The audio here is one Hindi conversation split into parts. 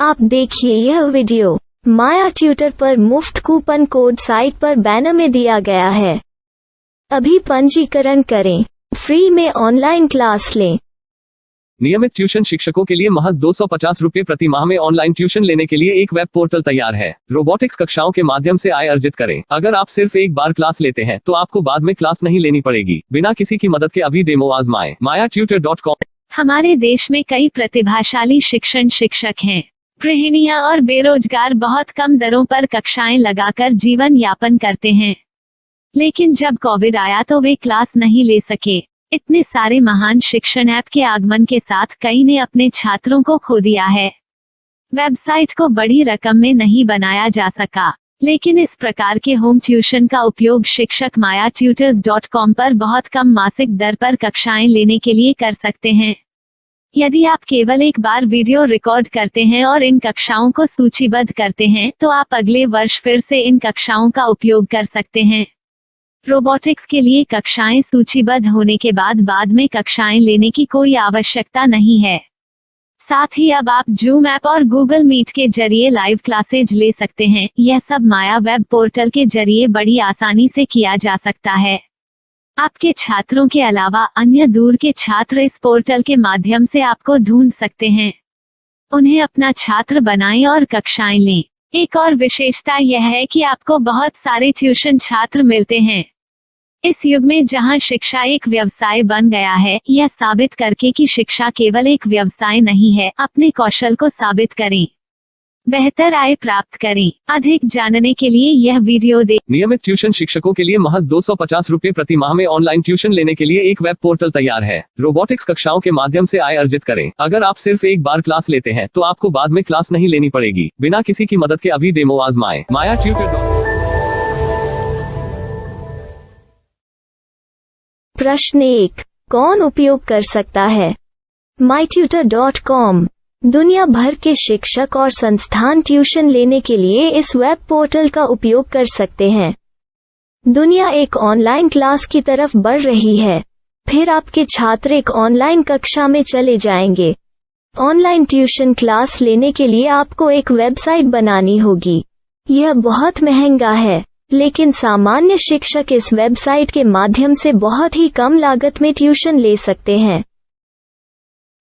आप देखिए यह वीडियो माया ट्यूटर पर मुफ्त कूपन कोड साइट पर बैनर में दिया गया है। अभी पंजीकरण करें, फ्री में ऑनलाइन क्लास लें। नियमित ट्यूशन शिक्षकों के लिए महज 250 रुपये प्रति माह में ऑनलाइन ट्यूशन लेने के लिए एक वेब पोर्टल तैयार है। रोबोटिक्स कक्षाओं के माध्यम से आय अर्जित करें। अगर आप सिर्फ एक बार क्लास लेते हैं तो आपको बाद में क्लास नहीं लेनी पड़ेगी। बिना किसी की मदद के अभी डेमो आजमाएं। mayatutor.com। हमारे देश में कई प्रतिभाशाली शिक्षक हैं। गृहिणियां और बेरोजगार बहुत कम दरों पर कक्षाएं लगाकर जीवन यापन करते हैं, लेकिन जब कोविड आया तो वे क्लास नहीं ले सके। इतने सारे महान शिक्षण ऐप के आगमन के साथ कई ने अपने छात्रों को खो दिया है। वेबसाइट को बड़ी रकम में नहीं बनाया जा सका, लेकिन इस प्रकार के होम ट्यूशन का उपयोग शिक्षक mayatutors.com पर बहुत कम मासिक दर पर कक्षाएं लेने के लिए कर सकते हैं। यदि आप केवल एक बार वीडियो रिकॉर्ड करते हैं और इन कक्षाओं को सूचीबद्ध करते हैं तो आप अगले वर्ष फिर से इन कक्षाओं का उपयोग कर सकते हैं। रोबोटिक्स के लिए कक्षाएं सूचीबद्ध होने के बाद में कक्षाएं लेने की कोई आवश्यकता नहीं है। साथ ही अब आप जूम ऐप और गूगल मीट के जरिए लाइव क्लासेज ले सकते हैं। यह सब माया वेब पोर्टल के जरिए बड़ी आसानी से किया जा सकता है। आपके छात्रों के अलावा अन्य दूर के छात्र इस पोर्टल के माध्यम से आपको ढूंढ सकते हैं। उन्हें अपना छात्र बनाएं और कक्षाएं लें। एक और विशेषता यह है कि आपको बहुत सारे ट्यूशन छात्र मिलते हैं। इस युग में जहां शिक्षा एक व्यवसाय बन गया है, यह साबित करके कि शिक्षा केवल एक व्यवसाय नहीं है, अपने कौशल को साबित करें, बेहतर आय प्राप्त करें। अधिक जानने के लिए यह वीडियो देखें। नियमित ट्यूशन शिक्षकों के लिए महज 250 रुपये प्रति माह में ऑनलाइन ट्यूशन लेने के लिए एक वेब पोर्टल तैयार है। रोबोटिक्स कक्षाओं के माध्यम से आय अर्जित करें। अगर आप सिर्फ एक बार क्लास लेते हैं तो आपको बाद में क्लास नहीं लेनी पड़ेगी। बिना किसी की मदद के अभी डेमो आजमाएं। mayatutor.com। प्रश्न 1, कौन उपयोग कर सकता है? mytutor.com दुनिया भर के शिक्षक और संस्थान ट्यूशन लेने के लिए इस वेब पोर्टल का उपयोग कर सकते हैं। दुनिया एक ऑनलाइन क्लास की तरफ बढ़ रही है, फिर आपके छात्र एक ऑनलाइन कक्षा में चले जाएंगे। ऑनलाइन ट्यूशन क्लास लेने के लिए आपको एक वेबसाइट बनानी होगी। यह बहुत महंगा है, लेकिन सामान्य शिक्षक इस वेबसाइट के माध्यम से बहुत ही कम लागत में ट्यूशन ले सकते हैं।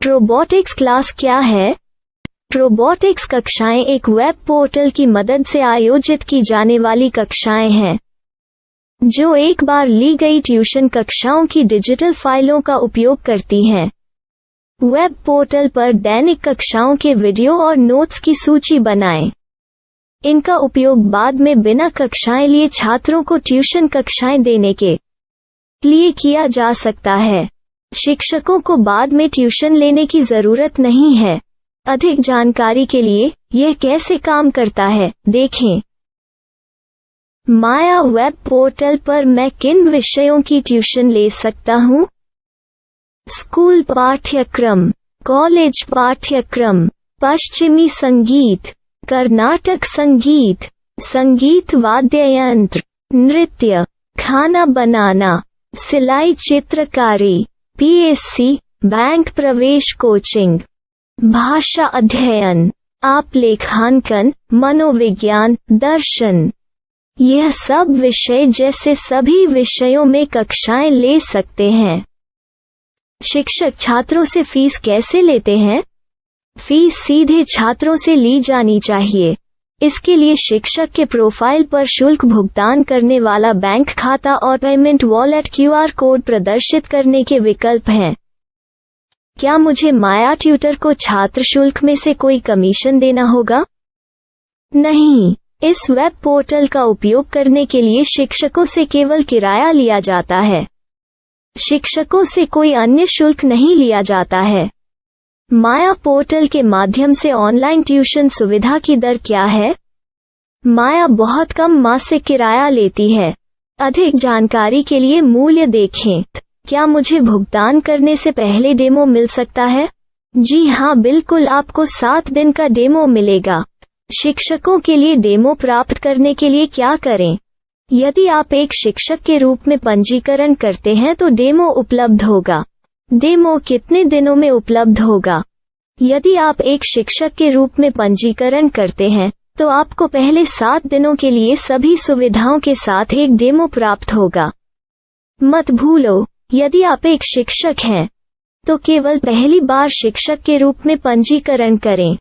रोबोटिक्स क्लास क्या है? रोबोटिक्स कक्षाएं एक वेब पोर्टल की मदद से आयोजित की जाने वाली कक्षाएं हैं, जो एक बार ली गई ट्यूशन कक्षाओं की डिजिटल फाइलों का उपयोग करती हैं। वेब पोर्टल पर दैनिक कक्षाओं के वीडियो और नोट्स की सूची बनाएं। इनका उपयोग बाद में बिना कक्षाएं लिए छात्रों को ट्यूशन कक्षाएं देने के लिए किया जा सकता है। शिक्षकों को बाद में ट्यूशन लेने की जरूरत नहीं है। अधिक जानकारी के लिए यह कैसे काम करता है देखें। माया वेब पोर्टल पर मैं किन विषयों की ट्यूशन ले सकता हूँ? स्कूल पाठ्यक्रम, कॉलेज पाठ्यक्रम, पश्चिमी संगीत, कर्नाटक संगीत, संगीत वाद्य यंत्र, नृत्य, खाना बनाना, सिलाई चित्रकारी, पीएससी, बैंक प्रवेश कोचिंग, भाषा अध्ययन, आप लेखांकन, मनोविज्ञान, दर्शन। यह सब विषय जैसे सभी विषयों में कक्षाएं ले सकते हैं। शिक्षक छात्रों से फीस कैसे लेते हैं? फीस सीधे छात्रों से ली जानी चाहिए। इसके लिए शिक्षक के प्रोफाइल पर शुल्क भुगतान करने वाला बैंक खाता और पेमेंट वॉलेट क्यूआर कोड प्रदर्शित करने के विकल्प हैं। क्या मुझे माया ट्यूटर को छात्र शुल्क में से कोई कमीशन देना होगा? नहीं, इस वेब पोर्टल का उपयोग करने के लिए शिक्षकों से केवल किराया लिया जाता है। शिक्षकों से कोई अन्य शुल्क नहीं लिया जाता है। माया पोर्टल के माध्यम से ऑनलाइन ट्यूशन सुविधा की दर क्या है? माया बहुत कम मासिक किराया लेती है। अधिक जानकारी के लिए मूल्य देखें। क्या मुझे भुगतान करने से पहले डेमो मिल सकता है? जी हाँ, बिल्कुल, आपको 7 दिन का डेमो मिलेगा। शिक्षकों के लिए डेमो प्राप्त करने के लिए क्या करें? यदि आप एक शिक्षक के रूप में पंजीकरण करते हैं तो डेमो उपलब्ध होगा। डेमो कितने दिनों में उपलब्ध होगा? यदि आप एक शिक्षक के रूप में पंजीकरण करते हैं तो आपको पहले 7 दिनों के लिए सभी सुविधाओं के साथ एक डेमो प्राप्त होगा। मत भूलो, यदि आप एक शिक्षक हैं तो केवल पहली बार शिक्षक के रूप में पंजीकरण करें।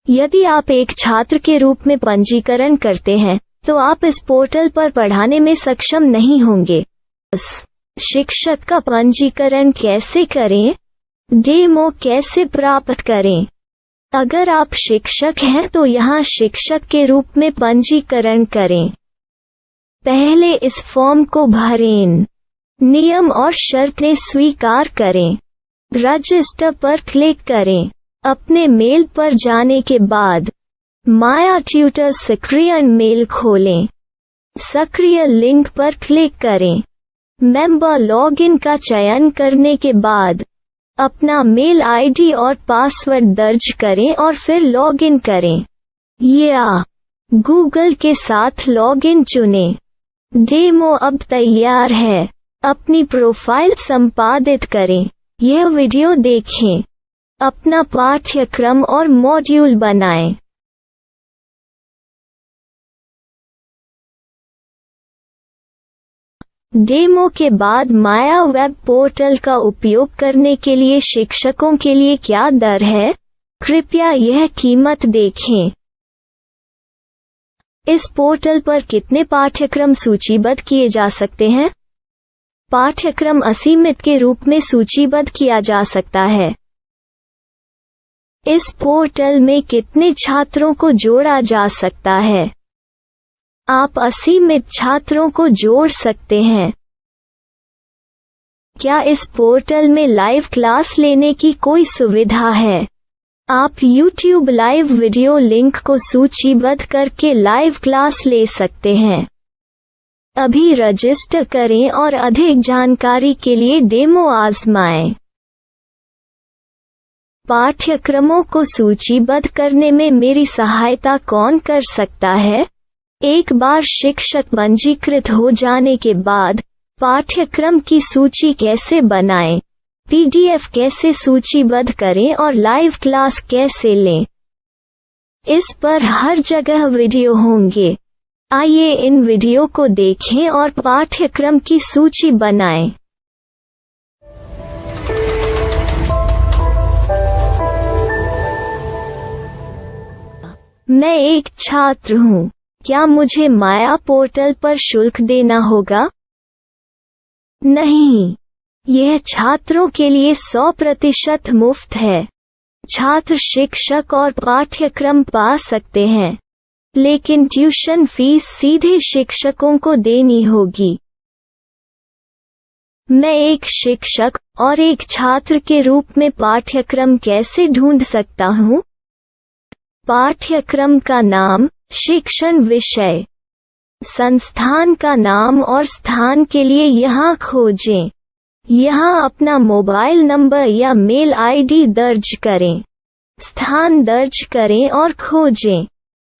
यदि आप एक छात्र के रूप में पंजीकरण करते हैं तो आप इस पोर्टल पर पढ़ाने में सक्षम नहीं होंगे। शिक्षक का पंजीकरण कैसे करें? डेमो कैसे प्राप्त करें? अगर आप शिक्षक हैं तो यहाँ शिक्षक के रूप में पंजीकरण करें। पहले इस फॉर्म को भरें, नियम और शर्तें स्वीकार करें, रजिस्टर पर क्लिक करें। अपने मेल पर जाने के बाद माया ट्यूटर सक्रिय मेल खोलें। सक्रिय लिंक पर क्लिक करें। मेंबर लॉगिन का चयन करने के बाद अपना मेल आईडी और पासवर्ड दर्ज करें और फिर लॉगिन करें या गूगल के साथ लॉगिन चुनें। डेमो अब तैयार है। अपनी प्रोफाइल संपादित करें। यह वीडियो देखें। अपना पाठ्यक्रम और मॉड्यूल बनाएं। डेमो के बाद माया वेब पोर्टल का उपयोग करने के लिए शिक्षकों के लिए क्या दर है? कृपया यह कीमत देखें। इस पोर्टल पर कितने पाठ्यक्रम सूचीबद्ध किए जा सकते हैं? पाठ्यक्रम असीमित के रूप में सूचीबद्ध किया जा सकता है। इस पोर्टल में कितने छात्रों को जोड़ा जा सकता है? आप असीमित छात्रों को जोड़ सकते हैं। क्या इस पोर्टल में लाइव क्लास लेने की कोई सुविधा है? आप YouTube लाइव वीडियो लिंक को सूचीबद्ध करके लाइव क्लास ले सकते हैं। अभी रजिस्टर करें और अधिक जानकारी के लिए डेमो आजमाएं। पाठ्यक्रमों को सूचीबद्ध करने में मेरी सहायता कौन कर सकता है? एक बार शिक्षक पंजीकृत हो जाने के बाद पाठ्यक्रम की सूची कैसे बनाएं, PDF कैसे सूचीबद्ध करें और लाइव क्लास कैसे लें, इस पर हर जगह वीडियो होंगे। आइए इन वीडियो को देखें और पाठ्यक्रम की सूची बनाएं। मैं एक छात्र हूँ। क्या मुझे माया पोर्टल पर शुल्क देना होगा? नहीं, यह छात्रों के लिए 100% मुफ्त है। छात्र शिक्षक और पाठ्यक्रम पा सकते हैं, लेकिन ट्यूशन फीस सीधे शिक्षकों को देनी होगी। मैं एक शिक्षक और एक छात्र के रूप में पाठ्यक्रम कैसे ढूंढ सकता हूँ? पाठ्यक्रम का नाम, शिक्षण विषय, संस्थान का नाम और स्थान के लिए यहाँ खोजें। यहाँ अपना मोबाइल नंबर या मेल आईडी दर्ज करें। स्थान दर्ज करें और खोजें।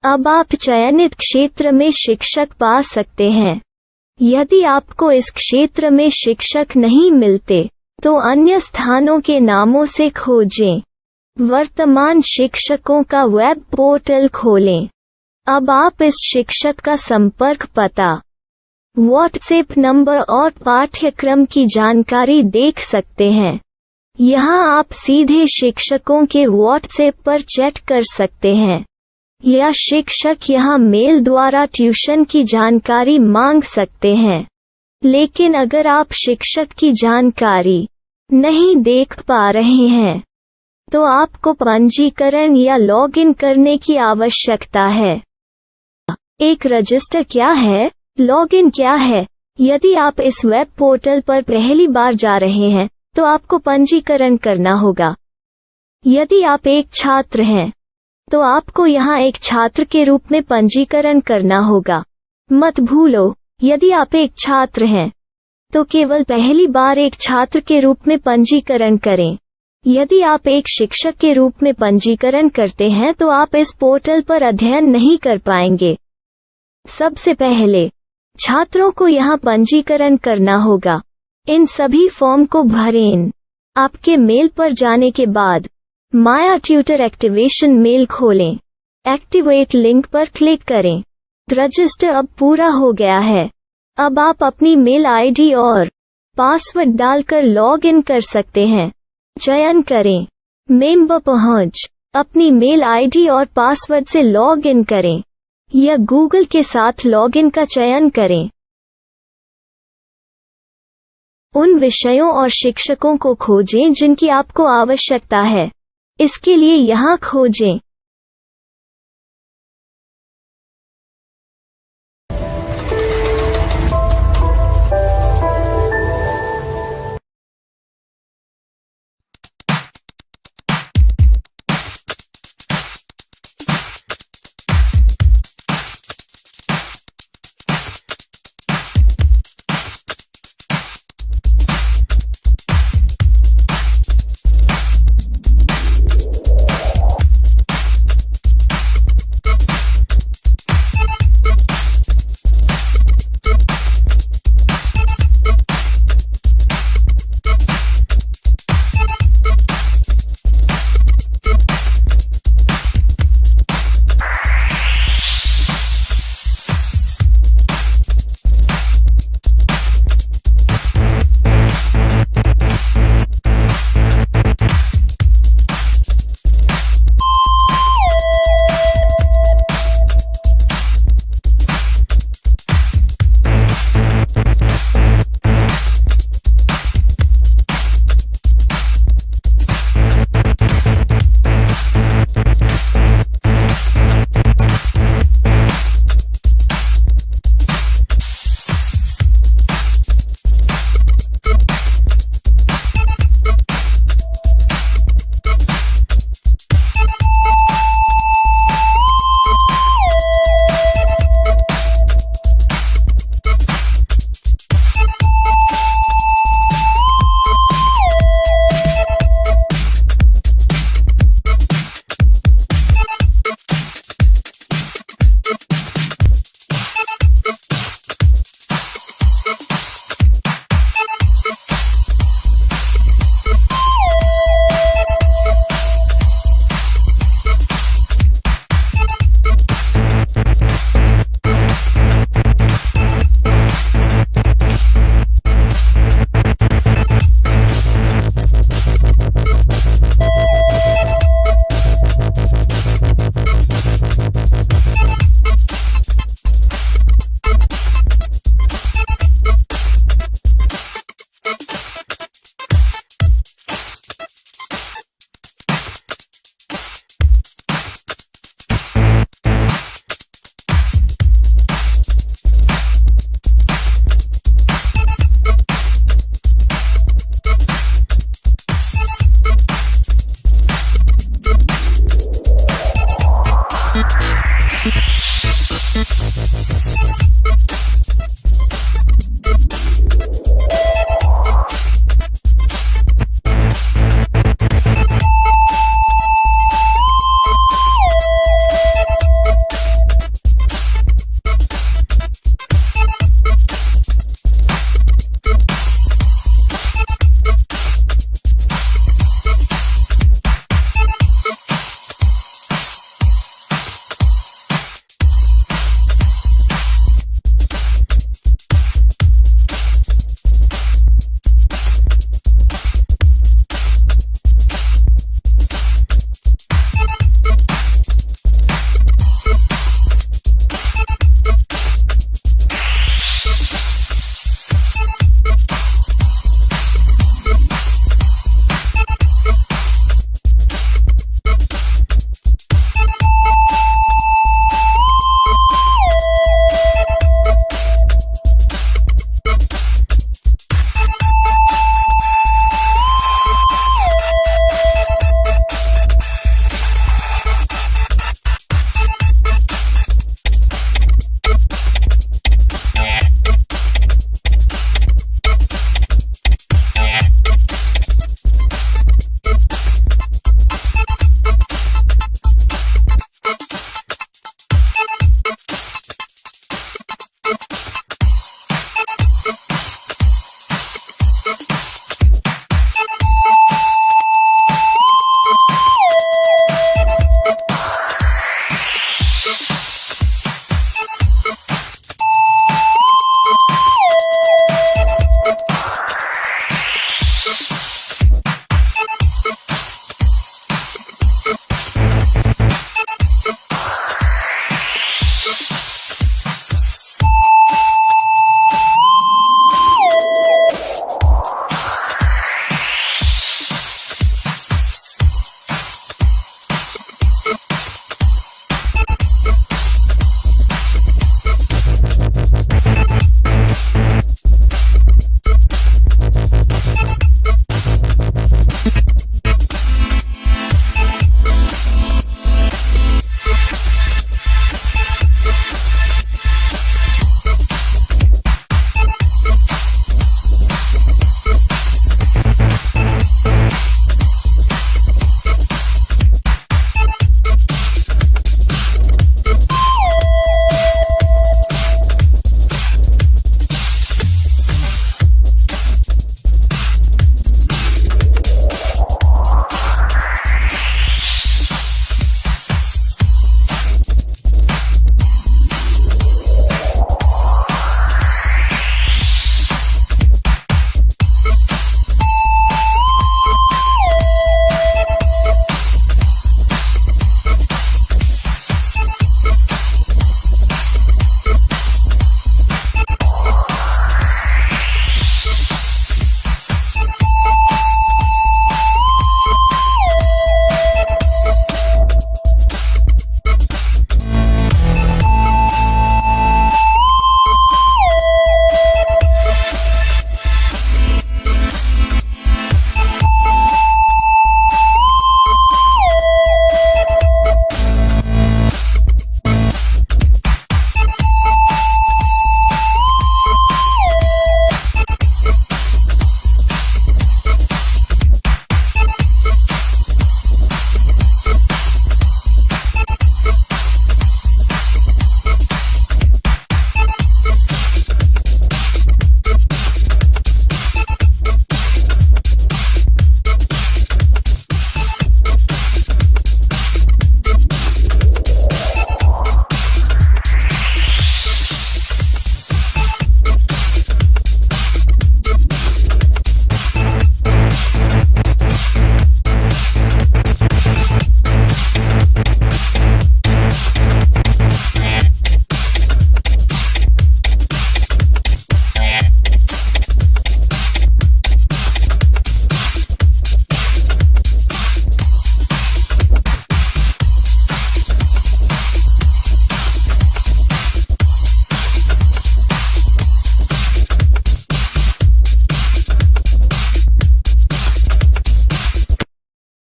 अब आप चयनित क्षेत्र में शिक्षक पा सकते हैं। यदि आपको इस क्षेत्र में शिक्षक नहीं मिलते तो अन्य स्थानों के नामों से खोजें। वर्तमान शिक्षकों का वेब पोर्टल खोलें। अब आप इस शिक्षक का संपर्क पता, व्हाट्सएप नंबर और पाठ्यक्रम की जानकारी देख सकते हैं। यहाँ आप सीधे शिक्षकों के व्हाट्सएप पर चैट कर सकते हैं या शिक्षक यहाँ मेल द्वारा ट्यूशन की जानकारी मांग सकते हैं। लेकिन अगर आप शिक्षक की जानकारी नहीं देख पा रहे हैं तो आपको पंजीकरण या लॉगिन करने की आवश्यकता है। एक रजिस्टर क्या है? लॉगिन क्या है? यदि आप इस वेब पोर्टल पर पहली बार जा रहे हैं तो आपको पंजीकरण करना होगा। यदि आप एक छात्र हैं तो आपको यहाँ एक छात्र के रूप में पंजीकरण करना होगा। मत भूलो, यदि आप एक छात्र हैं तो केवल पहली बार एक छात्र के रूप में पंजीकरण करें। यदि आप एक शिक्षक के रूप में पंजीकरण करते हैं तो आप इस पोर्टल पर अध्ययन नहीं कर पाएंगे। सबसे पहले छात्रों को यहाँ पंजीकरण करना होगा। इन सभी फॉर्म को भरें। आपके मेल पर जाने के बाद माया ट्यूटर एक्टिवेशन मेल खोलें। एक्टिवेट लिंक पर क्लिक करें। रजिस्टर अब पूरा हो गया है। अब आप अपनी मेल आईडी और पासवर्ड डालकर लॉग इन कर सकते हैं। चयन करें मेंबर पहुंच। अपनी मेल आईडी और पासवर्ड से लॉग इन करें या गूगल के साथ लॉगिन का चयन करें। उन विषयों और शिक्षकों को खोजें जिनकी आपको आवश्यकता है। इसके लिए यहाँ खोजें।